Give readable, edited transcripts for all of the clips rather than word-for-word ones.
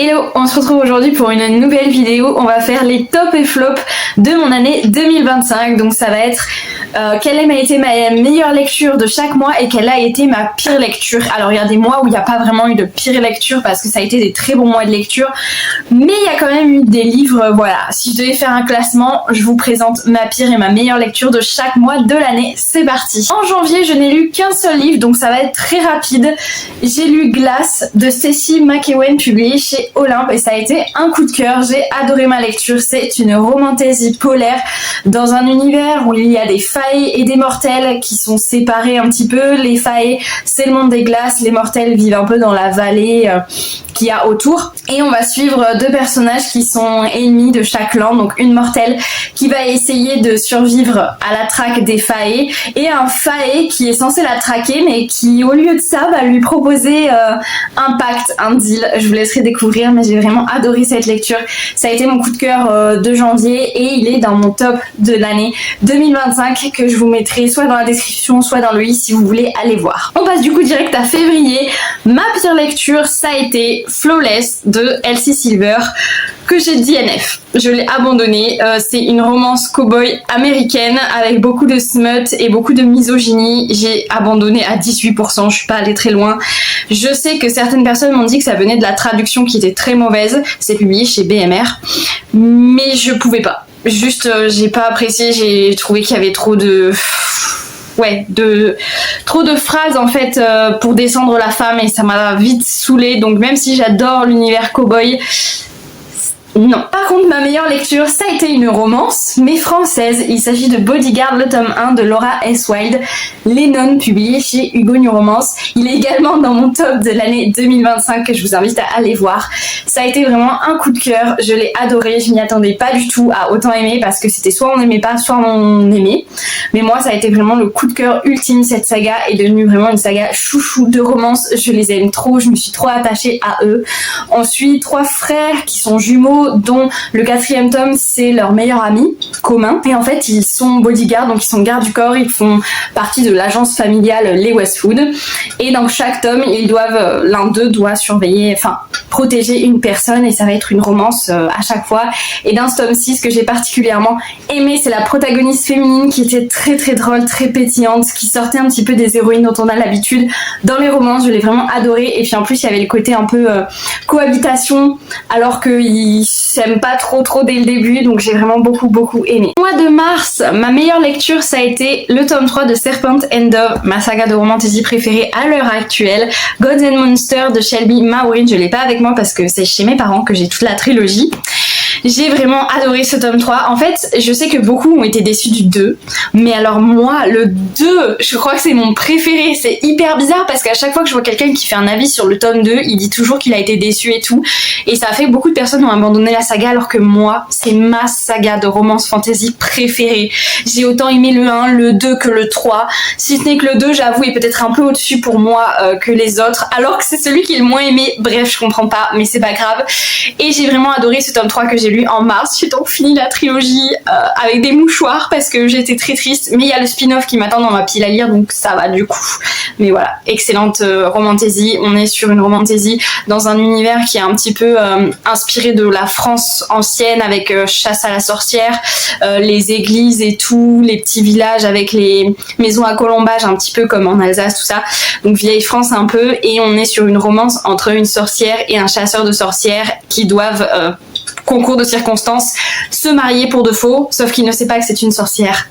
Hello, on se retrouve aujourd'hui pour une nouvelle vidéo. On va faire les top et flop de mon année 2025. Donc ça va être quelle a été ma meilleure lecture de chaque mois et quelle a été ma pire lecture. Alors il y a des mois où il n'y a pas vraiment eu de pire lecture parce que ça a été des très bons mois de lecture. Mais il y a quand même eu des livres, voilà. Si je devais faire un classement, je vous présente ma pire et ma meilleure lecture de chaque mois de l'année. C'est parti. En janvier, je n'ai lu qu'un seul livre, donc ça va être très rapide. J'ai lu Glace de Ceci McEwen, publié chez Olympe, et ça a été un coup de cœur. J'ai adoré ma lecture. C'est une romantaisie polaire dans un univers où il y a des failles et des mortels qui sont séparés un petit peu. Les failles, c'est le monde des glaces, les mortels vivent un peu dans la vallée qu'il y a autour, et on va suivre deux personnages qui sont ennemis de chaque clan. Donc une mortelle qui va essayer de survivre à la traque des failles et un faille qui est censé la traquer mais qui au lieu de ça va lui proposer un pacte, un deal. Je vous laisserai découvrir, mais j'ai vraiment adoré cette lecture. Ça a été mon coup de cœur de janvier et il est dans mon top de l'année 2025 que je vous mettrai soit dans la description soit dans le i si vous voulez aller voir. On passe du coup direct à février. Ma pire lecture, ça a été Flawless de Elsie Silver, que j'ai DNF. Je l'ai abandonné. C'est une romance cow-boy américaine avec beaucoup de smut et beaucoup de misogynie. J'ai abandonné à 18%, je suis pas allée très loin. Je sais que certaines personnes m'ont dit que ça venait de la traduction qui était très mauvaise. C'est publié chez BMR, mais je pouvais pas. Juste, j'ai pas apprécié, j'ai trouvé qu'il y avait trop de phrases en fait pour descendre la femme, et ça m'a vite saoulée. Donc même si j'adore l'univers cowboy, non. Par contre, ma meilleure lecture, ça a été une romance, mais française. Il s'agit de Bodyguard, le tome 1 de Laura S. Wilde, Lennon, publié chez Hugo New Romance. Il est également dans mon top de l'année 2025 que je vous invite à aller voir. Ça a été vraiment un coup de cœur, je l'ai adoré, je m'y attendais pas du tout à autant aimer parce que c'était soit on n'aimait pas, soit on aimait. Mais moi, ça a été vraiment le coup de cœur ultime. Cette saga est devenue vraiment une saga chouchou de romance. Je les aime trop, je me suis trop attachée à eux. On suit trois frères qui sont jumeaux, dont le 4e tome c'est leur meilleur ami commun, et en fait ils sont bodyguards, donc ils sont gardes du corps, ils font partie de l'agence familiale les Westwood, et dans chaque tome ils doivent, l'un d'eux doit surveiller, enfin protéger une personne, et ça va être une romance à chaque fois. Et dans ce tome 6 que j'ai particulièrement aimé, c'est la protagoniste féminine qui était très très drôle, très pétillante, qui sortait un petit peu des héroïnes dont on a l'habitude dans les romances. Je l'ai vraiment adoré, et puis en plus il y avait le côté un peu cohabitation alors qu'ils s'aiment pas trop dès le début, donc j'ai vraiment beaucoup aimé. Au mois de mars, ma meilleure lecture ça a été le tome 3 de Serpent and Dove, ma saga de romantaisie préférée à l'heure actuelle. Gods and Monsters de Shelby Maureen, je l'ai pas avec moi parce que c'est chez mes parents que j'ai toute la trilogie. J'ai vraiment adoré ce tome 3. En fait, je sais que beaucoup ont été déçus du 2. Mais alors moi, le 2, je crois que c'est mon préféré. C'est hyper bizarre parce qu'à chaque fois que je vois quelqu'un qui fait un avis sur le tome 2, il dit toujours qu'il a été déçu et tout. Et ça a fait que beaucoup de personnes ont abandonné la saga, alors que moi, c'est ma saga de romance fantasy préférée. J'ai autant aimé le 1, le 2 que le 3. Si ce n'est que le 2, j'avoue, est peut-être un peu au-dessus pour moi que les autres. Alors que c'est celui qui est le moins aimé. Bref, je comprends pas, mais c'est pas grave. Et j'ai vraiment adoré ce tome 3 que j'ai lu en mars. J'ai donc fini la trilogie avec des mouchoirs parce que j'étais très triste, mais il y a le spin-off qui m'attend dans ma pile à lire, donc ça va du coup. Mais voilà, excellente romantaisie. On est sur une romantaisie dans un univers qui est un petit peu inspiré de la France ancienne, avec chasse à la sorcière, les églises et tout, les petits villages avec les maisons à colombage, un petit peu comme en Alsace, tout ça. Donc vieille France un peu, et on est sur une romance entre une sorcière et un chasseur de sorcières qui doivent concours de circonstances se marier pour de faux, sauf qu'il ne sait pas que c'est une sorcière.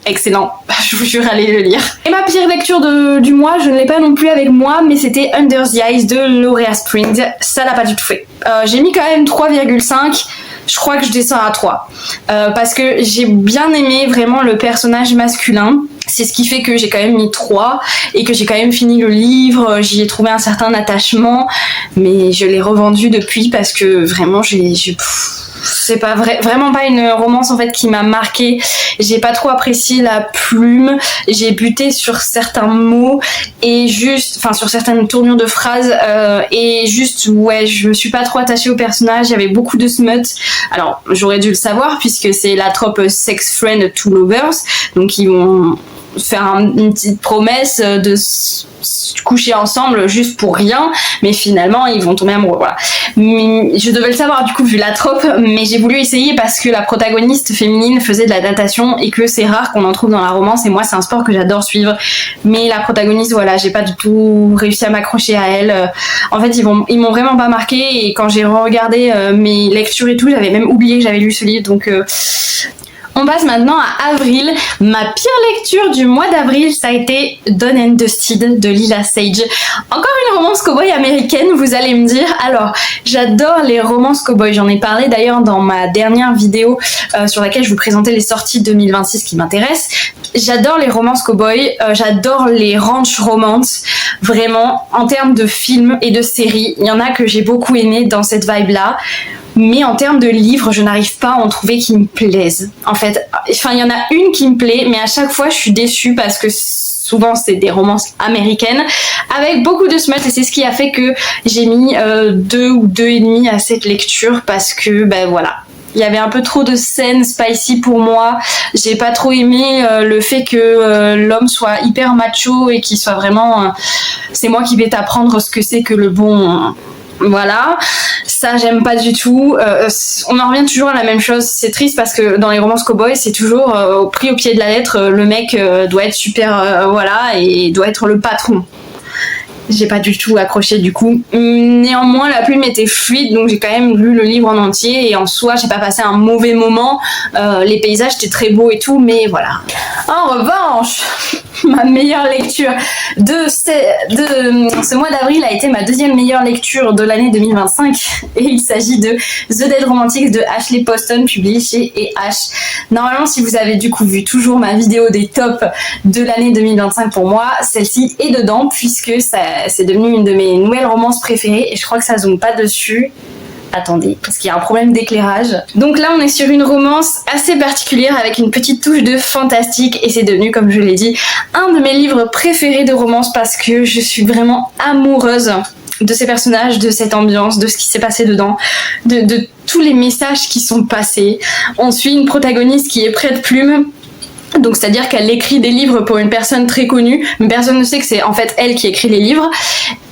Excellent, je vous jure, allez le lire. Et ma pire lecture du mois, je ne l'ai pas non plus avec moi, mais c'était Under the Ice de Laurea Springs. Ça l'a pas du tout fait. J'ai mis quand même 3,5. Je crois que je descends à 3 parce que j'ai bien aimé vraiment le personnage masculin. C'est ce qui fait que j'ai quand même mis 3 et que j'ai quand même fini le livre. J'y ai trouvé un certain attachement, mais je l'ai revendu depuis parce que vraiment c'est pas vraiment pas une romance en fait qui m'a marquée. J'ai pas trop apprécié la plume, j'ai buté sur certains mots et sur certaines tournures de phrases et je me suis pas trop attachée au personnage. Il y avait beaucoup de smut. Alors j'aurais dû le savoir puisque c'est la trope sex friend to lovers, donc ils vont faire une petite promesse de coucher ensemble juste pour rien, mais finalement ils vont tomber amoureux, voilà. Mais je devais le savoir du coup vu la trope, mais j'ai voulu essayer parce que la protagoniste féminine faisait de la natation et que c'est rare qu'on en trouve dans la romance, et moi c'est un sport que j'adore suivre, mais la protagoniste, voilà, j'ai pas du tout réussi à m'accrocher à elle. En fait ils m'ont vraiment pas marqué, et quand j'ai regardé mes lectures et tout, j'avais même oublié que j'avais lu ce livre, donc on passe maintenant à avril. Ma pire lecture du mois d'avril, ça a été Done and Dusted de Lila Sage. Encore une romance cow-boy américaine, vous allez me dire. Alors, j'adore les romances cow-boy. J'en ai parlé d'ailleurs dans ma dernière vidéo sur laquelle je vous présentais les sorties 2026 qui m'intéressent. J'adore les romances cow-boy, j'adore les ranch romances. Vraiment, en termes de films et de séries, il y en a que j'ai beaucoup aimé dans cette vibe-là. Mais en termes de livres, je n'arrive pas à en trouver qui me plaisent. En fait, il y en a une qui me plaît, mais à chaque fois, je suis déçue parce que souvent, c'est des romances américaines avec beaucoup de smut, et c'est ce qui a fait que j'ai mis 2 ou 2,5 à cette lecture, parce que, ben voilà. Il y avait un peu trop de scènes spicy pour moi. J'ai pas trop aimé le fait que l'homme soit hyper macho et qu'il soit vraiment... c'est moi qui vais t'apprendre ce que c'est que le bon... Voilà, ça j'aime pas du tout. On en revient toujours à la même chose. C'est triste parce que dans les romances cow-boy, c'est toujours pris au pied de la lettre. Le mec doit être super, voilà, et doit être le patron. J'ai pas du tout accroché du coup. Néanmoins, la plume était fluide, donc j'ai quand même lu le livre en entier, et en soi, j'ai pas passé un mauvais moment. Les paysages étaient très beaux et tout, mais voilà. En revanche, ma meilleure lecture de ce mois d'avril a été ma deuxième meilleure lecture de l'année 2025, et il s'agit de The Dead Romantics de Ashley Poston, publié chez E.H. Normalement, si vous avez du coup vu toujours ma vidéo des tops de l'année 2025 pour moi, celle-ci est dedans, puisque c'est devenu une de mes nouvelles romances préférées, et je crois que ça zoome pas dessus. Attendez, parce qu'il y a un problème d'éclairage. Donc là, on est sur une romance assez particulière avec une petite touche de fantastique, et c'est devenu, comme je l'ai dit, un de mes livres préférés de romance parce que je suis vraiment amoureuse de ces personnages, de cette ambiance, de ce qui s'est passé dedans, de tous les messages qui sont passés. On suit une protagoniste qui est prête plume. Donc c'est-à-dire qu'elle écrit des livres pour une personne très connue, mais personne ne sait que c'est en fait elle qui écrit les livres,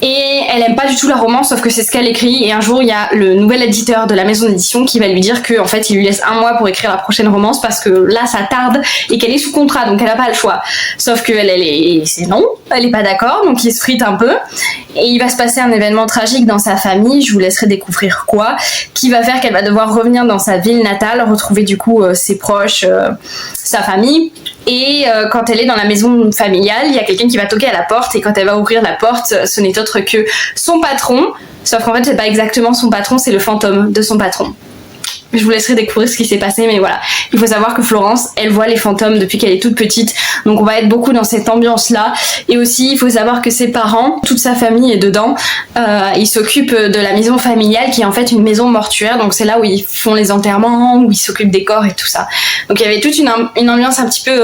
et elle aime pas du tout la romance, sauf que c'est ce qu'elle écrit, et un jour il y a le nouvel éditeur de la maison d'édition qui va lui dire que en fait il lui laisse 1 mois pour écrire la prochaine romance parce que là ça tarde et qu'elle est sous contrat, donc elle a pas le choix. Sauf que elle est pas d'accord, donc il se frite un peu, et il va se passer un événement tragique dans sa famille, je vous laisserai découvrir quoi, qui va faire qu'elle va devoir revenir dans sa ville natale, retrouver du coup ses proches, sa famille. Et quand elle est dans la maison familiale, il y a quelqu'un qui va toquer à la porte, et quand elle va ouvrir la porte, ce n'est autre que son patron, sauf qu'en fait c'est pas exactement son patron, c'est le fantôme de son patron. Je vous laisserai découvrir ce qui s'est passé, mais voilà. Il faut savoir que Florence, elle voit les fantômes depuis qu'elle est toute petite, donc on va être beaucoup dans cette ambiance-là. Et aussi, il faut savoir que ses parents, toute sa famille est dedans. Ils s'occupent de la maison familiale, qui est en fait une maison mortuaire, donc c'est là où ils font les enterrements, où ils s'occupent des corps et tout ça. Donc il y avait toute une ambiance un petit peu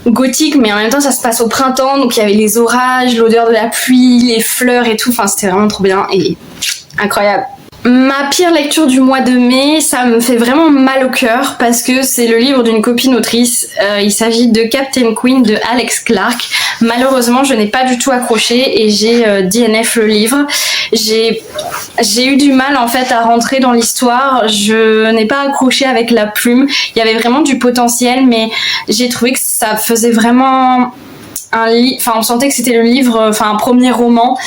gothique, mais en même temps ça se passe au printemps, donc il y avait les orages, l'odeur de la pluie, les fleurs et tout, enfin c'était vraiment trop bien et incroyable. Ma pire lecture du mois de mai, ça me fait vraiment mal au cœur parce que c'est le livre d'une copine autrice. Il s'agit de Captain Queen de Alex Clark. Malheureusement, je n'ai pas du tout accroché et j'ai DNF le livre. J'ai eu du mal en fait à rentrer dans l'histoire. Je n'ai pas accroché avec la plume. Il y avait vraiment du potentiel, mais j'ai trouvé que ça faisait vraiment... on sentait que c'était le livre, un premier roman.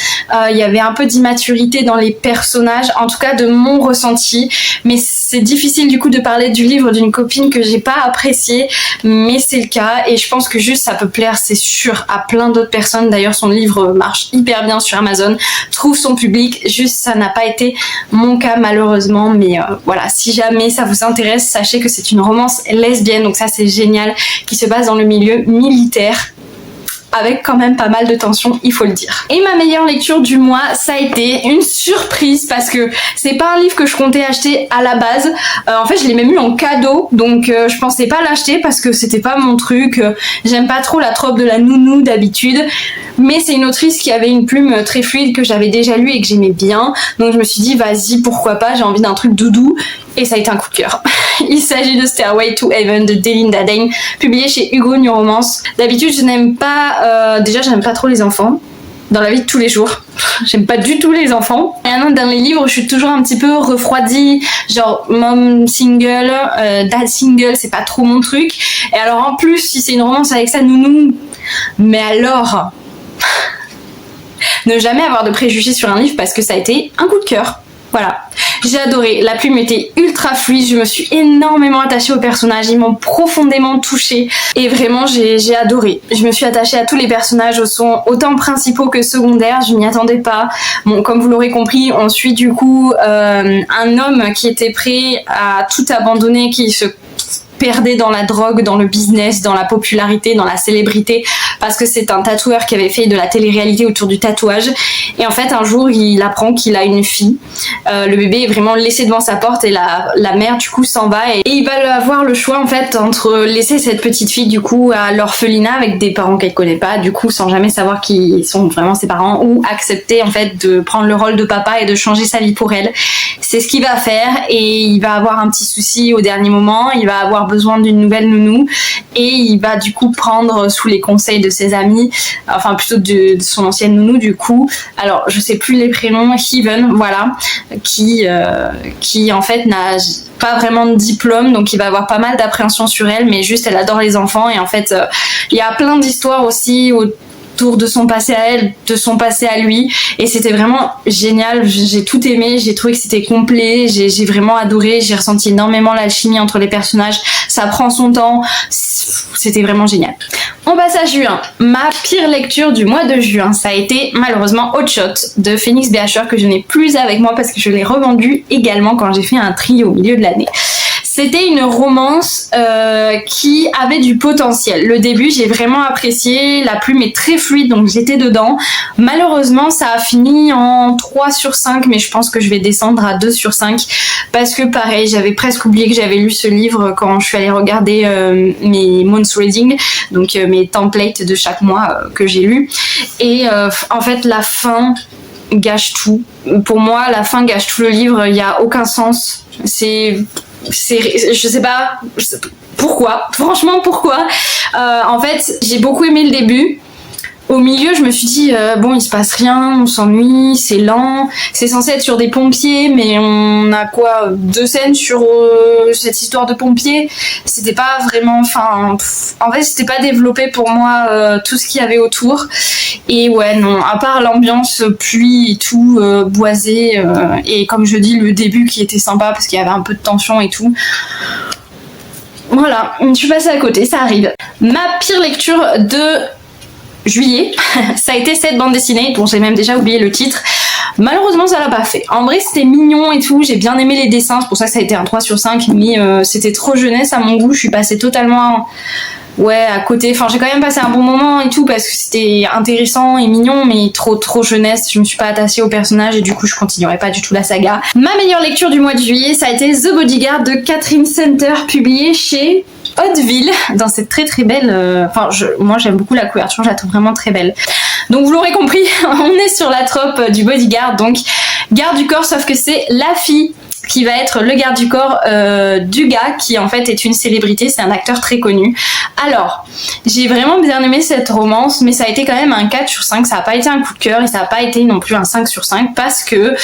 Il y avait un peu d'immaturité dans les personnages, en tout cas de mon ressenti. Mais c'est difficile du coup de parler du livre d'une copine que j'ai pas apprécié, mais c'est le cas. Et je pense que juste ça peut plaire, c'est sûr, à plein d'autres personnes. D'ailleurs, son livre marche hyper bien sur Amazon, trouve son public. Juste, ça n'a pas été mon cas malheureusement. Mais voilà, si jamais ça vous intéresse, sachez que c'est une romance lesbienne, donc ça c'est génial, qui se passe dans le milieu militaire, avec quand même pas mal de tension, il faut le dire. Et ma meilleure lecture du mois, ça a été une surprise parce que c'est pas un livre que je comptais acheter à la base. En fait, je l'ai même eu en cadeau, donc je pensais pas l'acheter parce que c'était pas mon truc. J'aime pas trop la trope de la nounou d'habitude, mais c'est une autrice qui avait une plume très fluide que j'avais déjà lue et que j'aimais bien. Donc je me suis dit, vas-y, pourquoi pas, j'ai envie d'un truc doudou. et ça a été un coup de cœur. Il s'agit de Stairway to Heaven de Delinda Dane, publié chez Hugo New Romance. D'habitude, je n'aime pas... déjà, j'aime pas trop les enfants. Dans la vie de tous les jours. J'aime pas du tout les enfants. Et dans les livres, je suis toujours un petit peu refroidie. Genre, mom single, dad single, c'est pas trop mon truc. Et alors, en plus, si c'est une romance avec sa nounou... Mais alors... Ne jamais avoir de préjugés sur un livre parce que ça a été un coup de cœur. Voilà, j'ai adoré, la plume était ultra fluide, je me suis énormément attachée aux personnages, ils m'ont profondément touchée et vraiment j'ai adoré. Je me suis attachée à tous les personnages, autant principaux que secondaires, je m'y attendais pas. Bon, comme vous l'aurez compris, on suit du coup un homme qui était prêt à tout abandonner, qui se perdait dans la drogue, dans le business, dans la popularité, dans la célébrité, parce que c'est un tatoueur qui avait fait de la télé-réalité autour du tatouage. Et en fait, un jour, il apprend qu'il a une fille. Le bébé est vraiment laissé devant sa porte et la mère, du coup, s'en va. Et il va avoir le choix, en fait, entre laisser cette petite fille, du coup, à l'orphelinat avec des parents qu'elle connaît pas, du coup, sans jamais savoir qui sont vraiment ses parents, ou accepter, en fait, de prendre le rôle de papa et de changer sa vie pour elle. C'est ce qu'il va faire et il va avoir un petit souci au dernier moment. Il va avoir besoin d'une nouvelle nounou et il va du coup prendre sous les conseils de ses amis, enfin plutôt de son ancienne nounou du coup, alors je sais plus les prénoms, Heaven, voilà, qui en fait n'a pas vraiment de diplôme, donc il va avoir pas mal d'appréhension sur elle, mais juste elle adore les enfants et en fait il y a plein d'histoires aussi autour de son passé à elle, de son passé à lui, et c'était vraiment génial. J'ai tout aimé, j'ai trouvé que c'était complet, j'ai vraiment adoré, j'ai ressenti énormément l'alchimie entre les personnages, ça prend son temps, c'était vraiment génial. On passe à juin. Ma pire lecture du mois de juin, ça a été malheureusement Hot Shot de Phoenix BHR que je n'ai plus avec moi parce que je l'ai revendu également quand j'ai fait un tri au milieu de l'année. C'était une romance qui avait du potentiel. Le début, j'ai vraiment apprécié. La plume est très fluide, donc j'étais dedans. Malheureusement, ça a fini en 3 sur 5, mais je pense que je vais descendre à 2 sur 5. Parce que pareil, j'avais presque oublié que j'avais lu ce livre quand je suis allée regarder mes months reading, donc mes templates de chaque mois que j'ai lu. Et en fait, la fin gâche tout. Pour moi, la fin gâche tout le livre. Il n'y a aucun sens. Je sais pas pourquoi, franchement pourquoi. En fait, j'ai beaucoup aimé le début. Au milieu, je me suis dit, bon, il se passe rien, on s'ennuie, c'est lent. C'est censé être sur des pompiers, mais on a quoi, 2 scènes sur cette histoire de pompiers. C'était pas vraiment, en fait, c'était pas développé pour moi tout ce qu'il y avait autour. Et ouais, non, à part l'ambiance pluie et tout, boisé, et comme je dis, le début qui était sympa parce qu'il y avait un peu de tension et tout. Voilà, je suis passée à côté, ça arrive. Ma pire lecture de juillet, ça a été cette bande dessinée dont j'ai même déjà oublié le titre. Malheureusement, ça l'a pas fait. En vrai, c'était mignon et tout, j'ai bien aimé les dessins, c'est pour ça que ça a été un 3 sur 5, mais c'était trop jeunesse à mon goût, je suis passée totalement à côté. Enfin, j'ai quand même passé un bon moment et tout parce que c'était intéressant et mignon, mais trop jeunesse, je me suis pas attachée au personnage et du coup, je continuerai pas du tout la saga. Ma meilleure lecture du mois de juillet, ça a été The Bodyguard de Catherine Center, publié chez Hauteville, dans cette très belle... moi j'aime beaucoup la couverture, je la trouve vraiment très belle. Donc vous l'aurez compris, on est sur la trope du bodyguard, donc garde du corps, sauf que c'est la fille qui va être le garde du corps du gars qui en fait est une célébrité, c'est un acteur très connu. Alors, j'ai vraiment bien aimé cette romance, mais ça a été quand même un 4 sur 5, ça n'a pas été un coup de cœur et ça n'a pas été non plus un 5 sur 5 parce que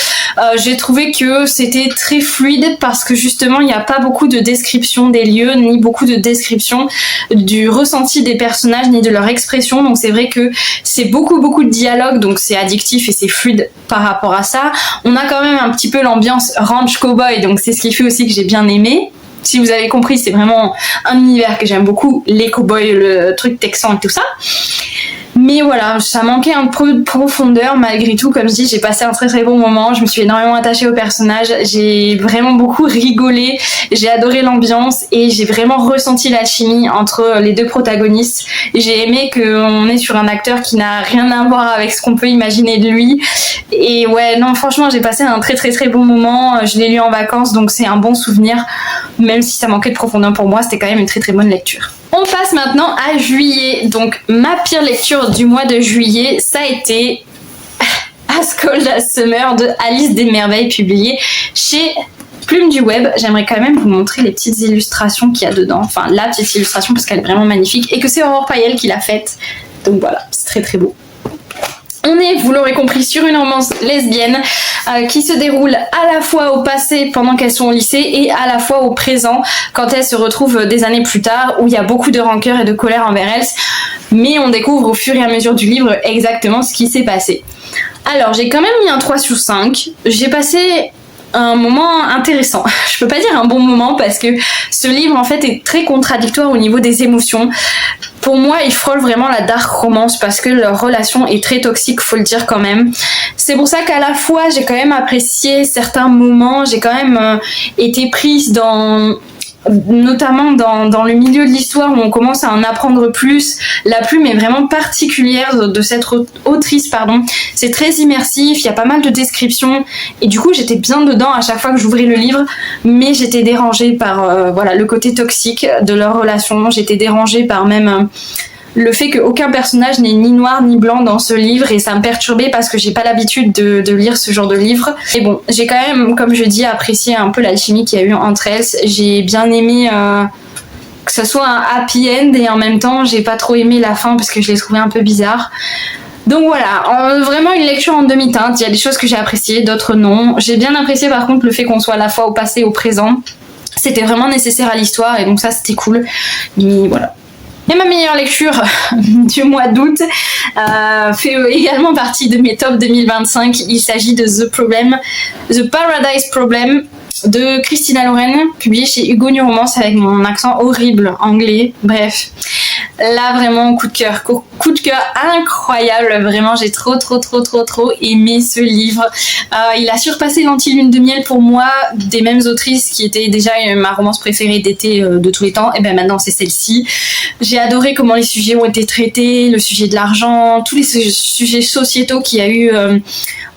j'ai trouvé que c'était très fluide parce que justement il n'y a pas beaucoup de description des lieux, ni beaucoup de description du ressenti des personnages, ni de leur expression, donc c'est vrai que c'est beaucoup de dialogue, donc c'est addictif et c'est fluide par rapport à ça. On a quand même un petit peu l'ambiance ranch cowboy, donc c'est ce qui fait aussi que j'ai bien aimé. Si vous avez compris, c'est vraiment un univers que j'aime beaucoup, les cowboys, le truc texan et tout ça. Mais voilà, ça manquait un peu de profondeur malgré tout. Comme je dis, j'ai passé un très bon moment. Je me suis énormément attachée au personnage. J'ai vraiment beaucoup rigolé. J'ai adoré l'ambiance et j'ai vraiment ressenti l'alchimie entre les deux protagonistes. J'ai aimé qu'on est sur un acteur qui n'a rien à voir avec ce qu'on peut imaginer de lui. Et ouais, non, franchement, j'ai passé un très bon moment. Je l'ai lu en vacances, donc c'est un bon souvenir. Même si ça manquait de profondeur pour moi, c'était quand même une très bonne lecture. On passe maintenant à juillet. Donc ma pire lecture du mois de juillet, ça a été As Cold as Summer de Alice des Merveilles, publié chez plume du web. J'aimerais quand même vous montrer les petites illustrations qu'il y a dedans, enfin la petite illustration parce qu'elle est vraiment magnifique et que c'est Aurore Payel qui l'a faite. Donc voilà, c'est très très beau. On est, vous l'aurez compris, sur une romance lesbienne qui se déroule à la fois au passé pendant qu'elles sont au lycée et à la fois au présent quand elles se retrouvent des années plus tard où il y a beaucoup de rancœur et de colère envers elles. Mais on découvre au fur et à mesure du livre exactement ce qui s'est passé. Alors j'ai quand même mis un 3 sur 5. J'ai passé un moment intéressant. Je peux pas dire un bon moment parce que ce livre en fait est très contradictoire au niveau des émotions. Pour moi, il frôle vraiment la dark romance parce que leur relation est très toxique, faut le dire quand même. C'est pour ça qu'à la fois, j'ai quand même apprécié certains moments, j'ai quand même été prise notamment dans le milieu de l'histoire où on commence à en apprendre plus. La plume est vraiment particulière de cette autrice, c'est très immersif, il y a pas mal de descriptions et du coup j'étais bien dedans à chaque fois que j'ouvrais le livre, mais j'étais dérangée par le côté toxique de leur relation, j'étais dérangée par même le fait qu'aucun personnage n'est ni noir ni blanc dans ce livre et ça me perturbait parce que j'ai pas l'habitude de lire ce genre de livre. Et bon, j'ai quand même, comme je dis, apprécié un peu l'alchimie qu'il y a eu entre elles. J'ai bien aimé que ce soit un happy end et en même temps j'ai pas trop aimé la fin parce que je l'ai trouvé un peu bizarre. Donc voilà, vraiment une lecture en demi-teinte. Il y a des choses que j'ai appréciées, d'autres non. J'ai bien apprécié par contre le fait qu'on soit à la fois au passé et au présent. C'était vraiment nécessaire à l'histoire et donc ça c'était cool. Mais voilà. Et ma meilleure lecture du mois d'août fait également partie de mes top 2025. Il s'agit de The Paradise Problem de Christina Lauren, publié chez Hugo New Romance avec mon accent horrible anglais. Bref, là vraiment coup de cœur incroyable. Vraiment, j'ai trop aimé ce livre. Il a surpassé l'Anti-Lune de Miel pour moi, des mêmes autrices qui étaient déjà ma romance préférée d'été de tous les temps. Et bien maintenant c'est celle-ci. J'ai adoré comment les sujets ont été traités, le sujet de l'argent, tous les sujets sociétaux qu'il y a eu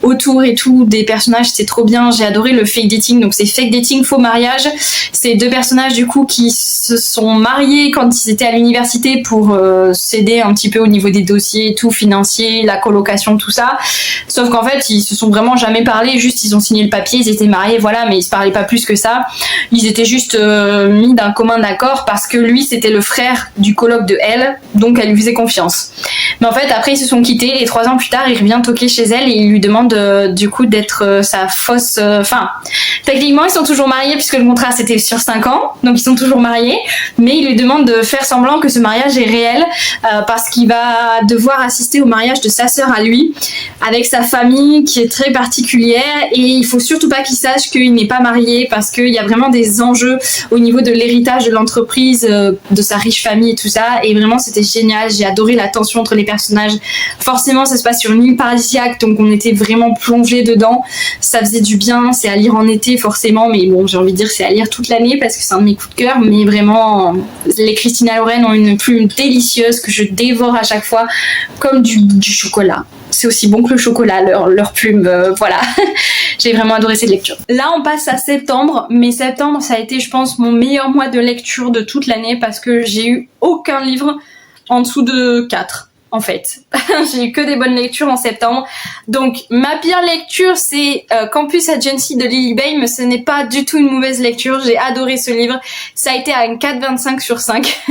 autour et tout des personnages, c'est trop bien. J'ai adoré le fake dating, donc c'est fake dating, faux mariage. C'est deux personnages du coup qui se sont mariés quand ils étaient à l'université pour s'aider un petit peu au niveau des dossiers et tout, financiers, la colocation, tout ça. Sauf qu'en fait, ils se sont vraiment jamais parlé, juste ils ont signé le papier, ils étaient mariés, voilà, mais ils se parlaient pas plus que ça. Ils étaient juste mis d'un commun accord parce que lui, c'était le frère du coloc de elle, donc elle lui faisait confiance. Mais en fait, après, ils se sont quittés et 3 ans plus tard, il revient toquer chez elle et il lui demande du coup d'être sa fausse... Enfin, techniquement, ils sont toujours mariés puisque le contrat, c'était sur 5 ans, donc ils sont toujours mariés, mais il lui demande de faire semblant que ce mariage est réel parce qu'il va devoir assister au mariage de sa sœur à lui, avec sa famille qui est très particulière et il faut surtout pas qu'il sache qu'il n'est pas marié parce qu'il y a vraiment des enjeux au niveau de l'héritage de l'entreprise, de sa riche famille et tout ça, et vraiment c'était génial. J'ai adoré la tension entre les personnages. Forcément ça se passe sur une île paradisiaque, donc on était vraiment plongé dedans, ça faisait du bien. C'est à lire en été forcément, mais bon, j'ai envie de dire c'est à lire toute l'année parce que c'est un de mes coups de cœur. Mais vraiment, les Christina Lauren ont une plume délicieuse que je dévore à chaque fois comme du chocolat. C'est aussi bon que le chocolat, leur plume, voilà. J'ai vraiment adoré cette lecture. Là, on passe à septembre, mais septembre, ça a été, je pense, mon meilleur mois de lecture de toute l'année parce que j'ai eu aucun livre en dessous de 4. En fait, j'ai eu que des bonnes lectures en septembre. Donc, ma pire lecture, c'est Campus Agency de Lily Bay, mais ce n'est pas du tout une mauvaise lecture. J'ai adoré ce livre. Ça a été à une 4,25 sur 5.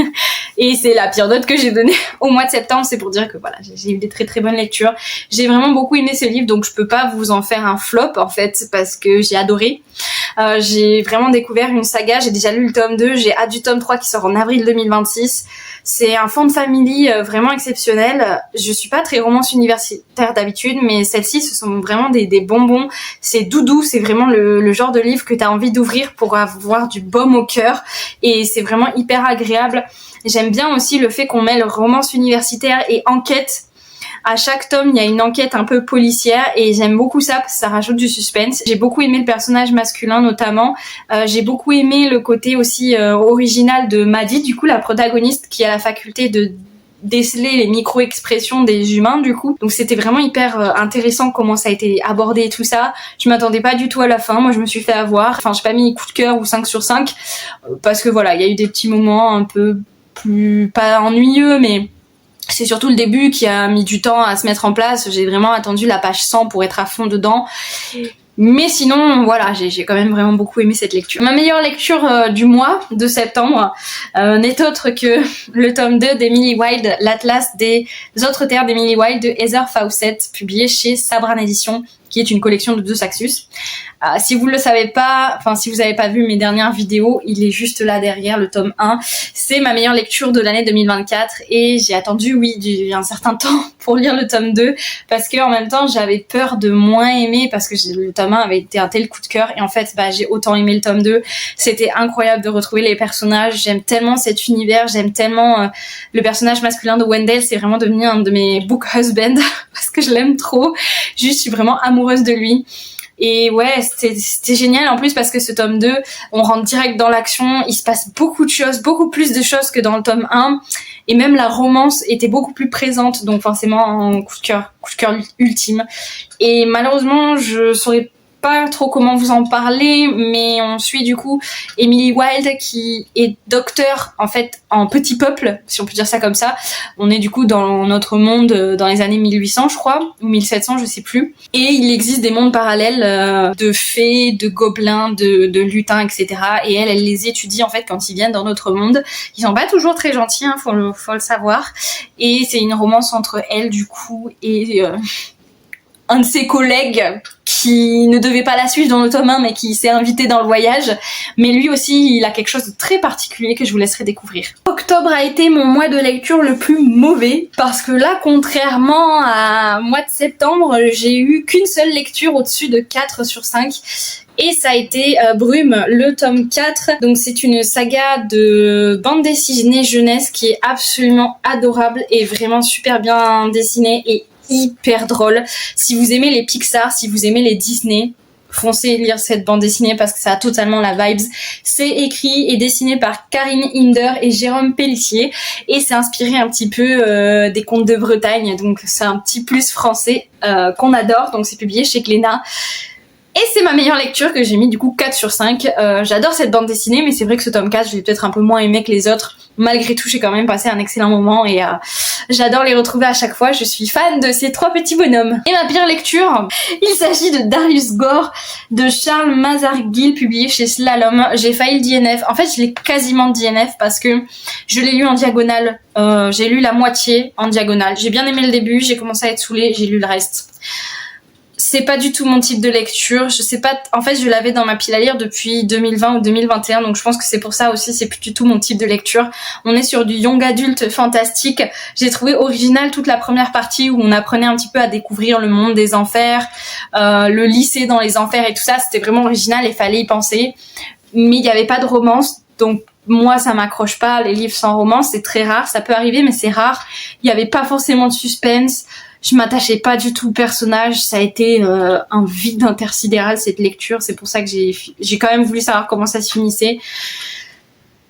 Et c'est la pire note que j'ai donnée au mois de septembre. C'est pour dire que voilà, j'ai eu des très bonnes lectures. J'ai vraiment beaucoup aimé ce livre, donc je peux pas vous en faire un flop, en fait, parce que j'ai adoré. J'ai vraiment découvert une saga. J'ai déjà lu le tome 2. J'ai hâte du tome 3 qui sort en avril 2026. C'est un fond de famille vraiment exceptionnel. Je suis pas très romance universitaire d'habitude, mais celle-ci, ce sont vraiment des bonbons. C'est doudou, c'est vraiment le genre de livre que tu as envie d'ouvrir pour avoir du baume au cœur. Et c'est vraiment hyper agréable. J'aime bien aussi le fait qu'on mêle romance universitaire et enquête. À chaque tome, il y a une enquête un peu policière et j'aime beaucoup ça parce que ça rajoute du suspense. J'ai beaucoup aimé le personnage masculin notamment. J'ai beaucoup aimé le côté aussi original de Maddie, du coup la protagoniste qui a la faculté de déceler les micro-expressions des humains du coup. Donc c'était vraiment hyper intéressant comment ça a été abordé et tout ça. Je m'attendais pas du tout à la fin. Moi je me suis fait avoir. Enfin j'ai pas mis coup de cœur ou 5 sur 5 parce que voilà, il y a eu des petits moments un peu plus pas ennuyeux mais c'est surtout le début qui a mis du temps à se mettre en place. J'ai vraiment attendu la page 100 pour être à fond dedans. Mais sinon, voilà, j'ai quand même vraiment beaucoup aimé cette lecture. Ma meilleure lecture du mois de septembre n'est autre que le tome 2 d'Emily Wilde, l'Atlas des autres terres d'Emily Wilde de Heather Fawcett, publié chez Sabran Éditions, qui est une collection de 2 Saxus. Si vous ne le savez pas, enfin si vous n'avez pas vu mes dernières vidéos, il est juste là derrière, le tome 1. C'est ma meilleure lecture de l'année 2024 et j'ai attendu, oui, un certain temps pour lire le tome 2 parce que en même temps j'avais peur de moins aimer parce que le tome 1 avait été un tel coup de cœur et en fait j'ai autant aimé le tome 2. C'était incroyable de retrouver les personnages, j'aime tellement cet univers, j'aime tellement le personnage masculin de Wendell, c'est vraiment devenu un de mes book husbands parce que je l'aime trop, juste je suis vraiment amoureuse de lui. Et ouais, c'était génial en plus parce que ce tome 2, on rentre direct dans l'action, il se passe beaucoup de choses, beaucoup plus de choses que dans le tome 1, et même la romance était beaucoup plus présente, donc forcément un coup de cœur ultime. Et malheureusement, je saurais pas trop comment vous en parler, mais on suit du coup Emily Wilde qui est docteur en fait en petit peuple, si on peut dire ça comme ça. On est du coup dans notre monde dans les années 1800 je crois, ou 1700 je sais plus. Et il existe des mondes parallèles de fées, de gobelins, de lutins, etc. Et elle les étudie en fait quand ils viennent dans notre monde. Ils sont pas toujours très gentils, hein, faut le savoir. Et c'est une romance entre elle du coup et un de ses collègues qui ne devait pas la suivre dans le tome 1 mais qui s'est invité dans le voyage. Mais lui aussi, il a quelque chose de très particulier que je vous laisserai découvrir. Octobre a été mon mois de lecture le plus mauvais parce que là, contrairement à mois de septembre, j'ai eu qu'une seule lecture au-dessus de 4 sur 5. Et ça a été Brume, le tome 4. Donc c'est une saga de bande dessinée jeunesse qui est absolument adorable et vraiment super bien dessinée et hyper drôle. Si vous aimez les Pixar, si vous aimez les Disney, foncez lire cette bande dessinée parce que ça a totalement la vibes. C'est écrit et dessiné par Karine Hinder et Jérôme Pelletier et c'est inspiré un petit peu des contes de Bretagne, donc c'est un petit plus français qu'on adore, donc c'est publié chez Glénat. Et c'est ma meilleure lecture que j'ai mis du coup 4 sur 5. J'adore cette bande dessinée, mais c'est vrai que ce tome 4, je l'ai peut-être un peu moins aimé que les autres. Malgré tout, j'ai quand même passé un excellent moment et j'adore les retrouver à chaque fois. Je suis fan de ces 3 petits bonhommes. Et ma pire lecture, il s'agit de Darius Gore de Charles Mazarguil, publié chez Slalom. J'ai failli le DNF. En fait, je l'ai quasiment DNF parce que je l'ai lu en diagonale. J'ai lu la moitié en diagonale. J'ai bien aimé le début, j'ai commencé à être saoulée, j'ai lu le reste. C'est pas du tout mon type de lecture, je sais pas, en fait je l'avais dans ma pile à lire depuis 2020 ou 2021, donc je pense que c'est pour ça aussi, c'est plus du tout mon type de lecture. On est sur du young adulte fantastique. J'ai trouvé original toute la première partie où on apprenait un petit peu à découvrir le monde des enfers, le lycée dans les enfers et tout ça, c'était vraiment original et fallait y penser. Mais il y avait pas de romance, donc moi ça m'accroche pas, les livres sans romance, c'est très rare, ça peut arriver mais c'est rare. Il y avait pas forcément de suspense. Je m'attachais pas du tout au personnage, ça a été un vide intersidéral cette lecture, c'est pour ça que j'ai quand même voulu savoir comment ça se finissait.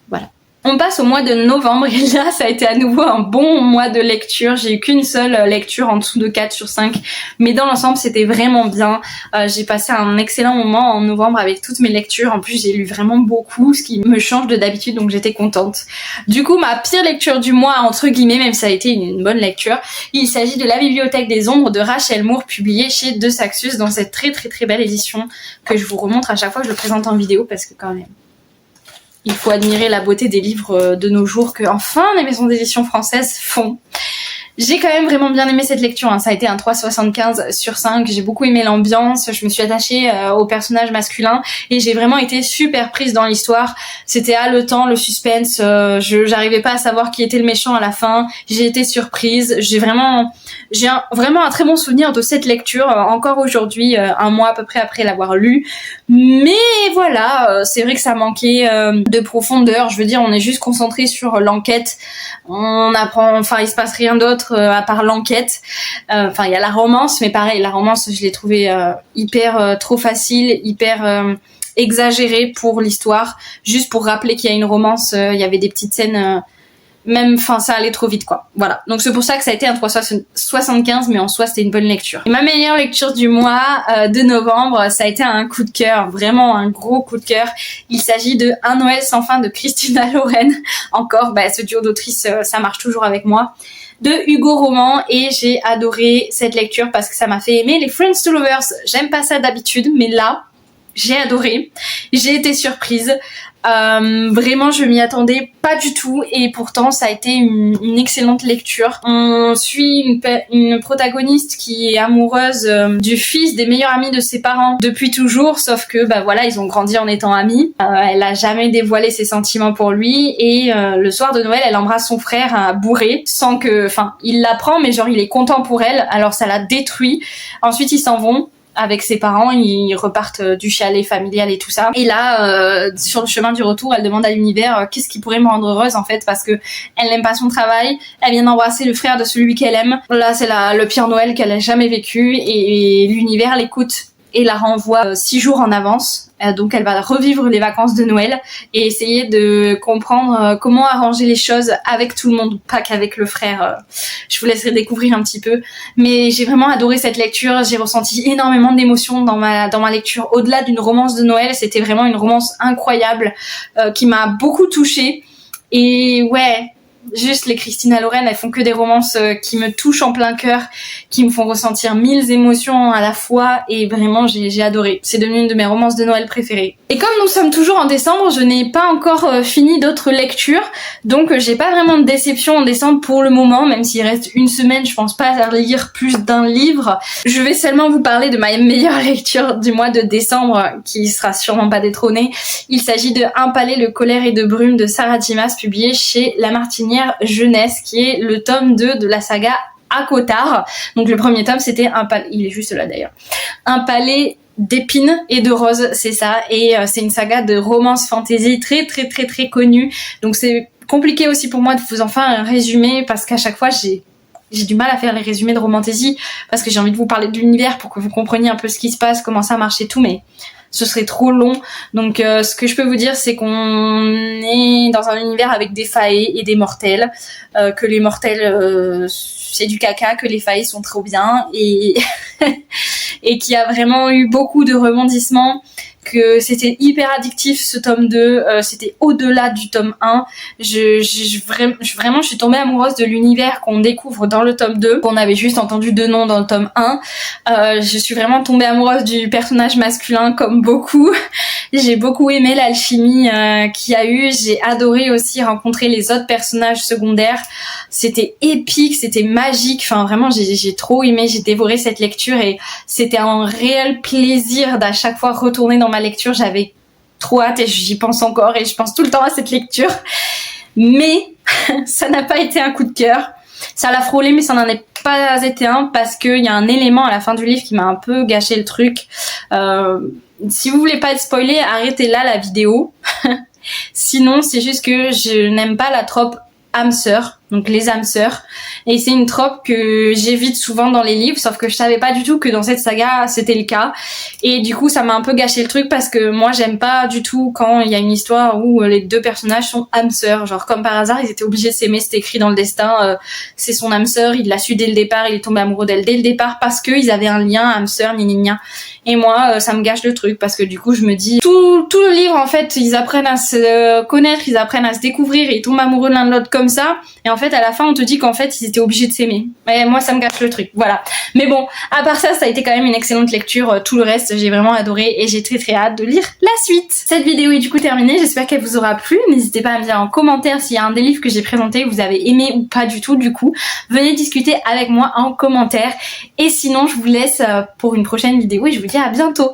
Voilà. On passe au mois de novembre et là ça a été à nouveau un bon mois de lecture. J'ai eu qu'une seule lecture en dessous de 4 sur 5, mais dans l'ensemble c'était vraiment bien. J'ai passé un excellent moment en novembre avec toutes mes lectures. En plus j'ai lu vraiment beaucoup, ce qui me change de d'habitude, donc j'étais contente. Du coup ma pire lecture du mois entre guillemets, même si ça a été une bonne lecture, il s'agit de La Bibliothèque des Ombres de Rachel Moore, publié chez De Saxus dans cette très très très belle édition que je vous remontre à chaque fois que je le présente en vidéo parce que quand même il faut admirer la beauté des livres de nos jours que enfin les maisons d'édition françaises font. J'ai quand même vraiment bien aimé cette lecture, hein. Ça a été un 3,75 sur 5, j'ai beaucoup aimé l'ambiance, je me suis attachée au personnage masculin et j'ai vraiment été super prise dans l'histoire. C'était haletant, le suspense, j'arrivais pas à savoir qui était le méchant à la fin, j'ai été surprise, j'ai vraiment un très bon souvenir de cette lecture, encore aujourd'hui, un mois à peu près après l'avoir lu. Mais voilà, c'est vrai que ça manquait de profondeur, je veux dire, on est juste concentré sur l'enquête, on apprend, enfin il se passe rien d'autre à part l'enquête. Enfin il y a la romance, mais pareil, la romance je l'ai trouvée hyper trop facile, hyper exagérée pour l'histoire. Juste pour rappeler qu'il y a une romance, il y avait des petites scènes même, enfin, ça allait trop vite, quoi. Voilà. Donc c'est pour ça que ça a été un 3,75, mais en soi, c'était une bonne lecture. Et ma meilleure lecture du mois de novembre, ça a été un coup de cœur, vraiment un gros coup de cœur. Il s'agit de Un Noël sans fin de Christina Loren. Encore, ce duo d'autrices, ça marche toujours avec moi. De Hugo Roman, et j'ai adoré cette lecture parce que ça m'a fait aimer les Friends to Lovers. J'aime pas ça d'habitude, mais là, j'ai adoré. J'ai été surprise. Vraiment, je m'y attendais pas du tout et pourtant ça a été une excellente lecture. On suit une protagoniste qui est amoureuse du fils des meilleurs amis de ses parents depuis toujours, sauf que voilà, ils ont grandi en étant amis. Elle a jamais dévoilé ses sentiments pour lui et le soir de Noël, elle embrasse son frère bourré sans que, il l'apprend mais genre il est content pour elle, alors ça la détruit. Ensuite ils s'en vont avec ses parents, ils repartent du chalet familial et tout ça. Et là, sur le chemin du retour, elle demande à l'univers qu'est-ce qui pourrait me rendre heureuse en fait, parce que elle n'aime pas son travail, elle vient d'embrasser le frère de celui qu'elle aime. Là, c'est le pire Noël qu'elle a jamais vécu et l'univers l'écoute et la renvoie 6 jours en avance. Donc elle va revivre les vacances de Noël et essayer de comprendre comment arranger les choses avec tout le monde, pas qu'avec le frère. Je vous laisserai découvrir un petit peu. Mais j'ai vraiment adoré cette lecture, j'ai ressenti énormément d'émotions dans ma lecture. Au-delà d'une romance de Noël, c'était vraiment une romance incroyable qui m'a beaucoup touchée. Et ouais, juste les Christina Loren, elles font que des romances qui me touchent en plein cœur, qui me font ressentir 1000 émotions à la fois et vraiment j'ai adoré. C'est devenu une de mes romances de Noël préférées. Et comme nous sommes toujours en décembre, je n'ai pas encore fini d'autres lectures, donc j'ai pas vraiment de déception en décembre pour le moment, même s'il reste une semaine, je pense pas à lire plus d'un livre. Je vais seulement vous parler de ma meilleure lecture du mois de décembre, qui sera sûrement pas détrônée. Il s'agit de Un palais de colère et de brume de Sarah Dimas, publié chez La Martinière Jeunesse, qui est le tome 2 de la saga Acotar. Donc le premier tome c'était Un palais, il est juste là d'ailleurs, Un palais d'épines et de roses, c'est ça, et c'est une saga de romance fantasy très très très très connue, donc c'est compliqué aussi pour moi de vous en faire un résumé parce qu'à chaque fois j'ai du mal à faire les résumés de romantasy parce que j'ai envie de vous parler de l'univers pour que vous compreniez un peu ce qui se passe, comment ça marche et tout, mais ce serait trop long. Donc ce que je peux vous dire, c'est qu'on est dans un univers avec des faées et des mortels, que les mortels c'est du caca, que les faées sont trop bien et et qu'il y a vraiment eu beaucoup de rebondissements, que c'était hyper addictif ce tome 2, c'était au-delà du tome 1. Vraiment, je suis tombée amoureuse de l'univers qu'on découvre dans le tome 2, qu'on avait juste entendu de nom dans le tome 1. Je suis vraiment tombée amoureuse du personnage masculin comme beaucoup. J'ai beaucoup aimé l'alchimie qu'il y a eu, j'ai adoré aussi rencontrer les autres personnages secondaires. C'était épique, c'était magique, vraiment j'ai trop aimé, j'ai dévoré cette lecture et c'était un réel plaisir d'à chaque fois retourner dans ma lecture. J'avais trop hâte et j'y pense encore et je pense tout le temps à cette lecture, mais ça n'a pas été un coup de cœur. Ça l'a frôlé mais ça n'en est pas été un parce qu'il y a un élément à la fin du livre qui m'a un peu gâché le truc. Si vous voulez pas être spoilé, arrêtez là la vidéo. Sinon c'est juste que je n'aime pas la trope âme sœur, donc les âmes sœurs, et c'est une trope que j'évite souvent dans les livres, sauf que je savais pas du tout que dans cette saga c'était le cas, et du coup ça m'a un peu gâché le truc parce que moi j'aime pas du tout quand il y a une histoire où les deux personnages sont âmes sœurs, genre comme par hasard ils étaient obligés de s'aimer, c'était écrit dans le destin, c'est son âme sœur, il l'a su dès le départ, il est tombé amoureux d'elle dès le départ parce qu'ils avaient un lien âme sœur, et moi ça me gâche le truc parce que du coup je me dis tout le livre en fait ils apprennent à se connaître, ils apprennent à se découvrir et ils tombent amoureux l'un de l'autre comme ça, et en fait à la fin on te dit qu'en fait ils étaient obligés de s'aimer, et moi ça me gâche le truc, voilà. Mais bon, à part ça a été quand même une excellente lecture, tout le reste j'ai vraiment adoré et j'ai très très hâte de lire la suite. Cette vidéo est du coup terminée, j'espère qu'elle vous aura plu, n'hésitez pas à me dire en commentaire s'il y a un des livres que j'ai présenté que vous avez aimé ou pas du tout, du coup venez discuter avec moi en commentaire, et sinon je vous laisse pour une prochaine vidéo et je vous dis à bientôt.